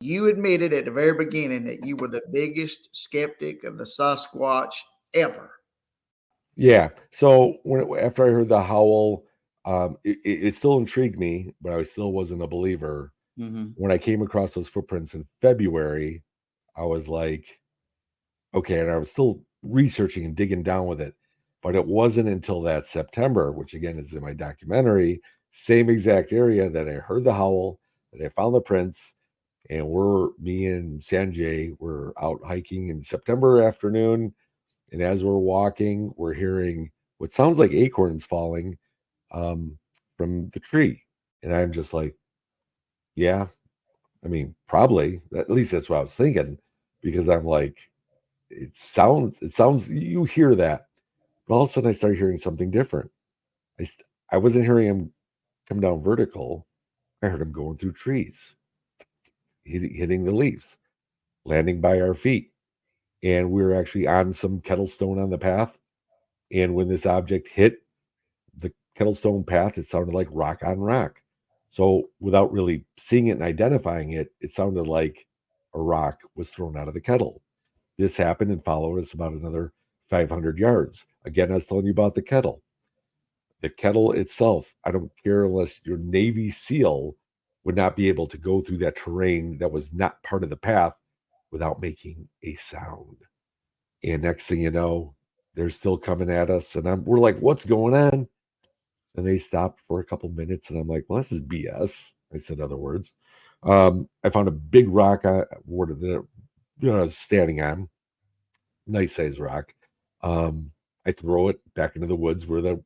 You admitted at the very beginning that you were the biggest skeptic of the Sasquatch ever. Yeah. So after I heard the howl, it still intrigued me, but I still wasn't a believer. Mm-hmm. When I came across those footprints in February, I was like, okay, and I was still researching and digging down with it. But it wasn't until that September, which again is in my documentary, same exact area that I heard the howl, that I found the prints, and me and Sanjay were out hiking in September afternoon, and as we're walking, we're hearing what sounds like acorns falling um, from the tree, and I'm just like, yeah, I mean, probably. At least that's what I was thinking, because I'm like, it sounds. You hear that, but all of a sudden I started hearing something different. I wasn't hearing him come down vertical. I heard him going through trees, hitting the leaves, landing by our feet, and we were actually on some kettlestone on the path. And when this object hit the kettlestone path, it sounded like rock on rock. So without really seeing it and identifying it, it sounded like a rock was thrown out of the kettle. This happened and followed us about another 500 yards. Again, I was telling you about the kettle. The kettle itself, I don't care unless your Navy SEAL would not be able to go through that terrain that was not part of the path without making a sound. And next thing you know, they're still coming at us. And we're like, what's going on? And they stopped for a couple minutes. And I'm like, well, this is BS. I said other words. I found a big rock that I was standing on, nice size rock. I throw it back into the woods where the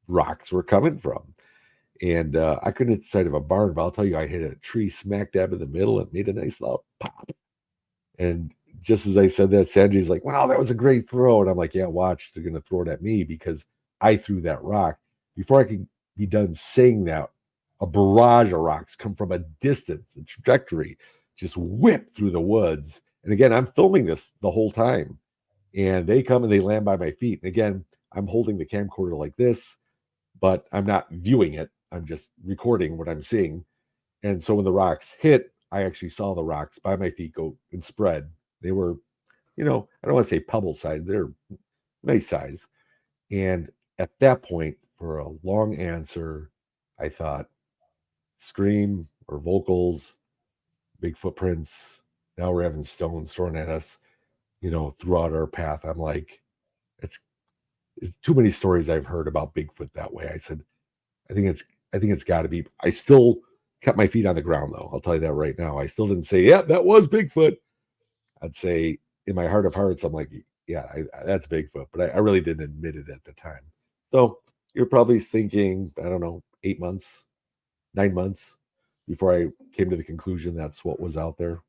rocks were coming from. And I couldn't hit the side of a barn, but I'll tell you, I hit a tree smack dab in the middle and made a nice loud pop. And just as I said that, Sanjay's like, wow, that was a great throw. And I'm like, yeah, watch, they're going to throw it at me because I threw that rock. Before I could be done saying that, a barrage of rocks come from a distance, the trajectory just whipped through the woods. And again, I'm filming this the whole time. And they come and they land by my feet. And again, I'm holding the camcorder like this, but I'm not viewing it. I'm just recording what I'm seeing. And so when the rocks hit, I actually saw the rocks by my feet go and spread. They were, I don't want to say pebble size, they're nice size. And at that point, for a long answer, I thought scream or vocals, big footprints. Now we're having stones thrown at us, throughout our path. I'm like, it's too many stories I've heard about Bigfoot that way. I said, I think it's got to be. I still kept my feet on the ground though. I'll tell you that right now. I still didn't say, yeah, that was Bigfoot. I'd say in my heart of hearts, I'm like, yeah, that's Bigfoot, but I really didn't admit it at the time. So you're probably thinking, I don't know, 8 months, 9 months before I came to the conclusion that's what was out there.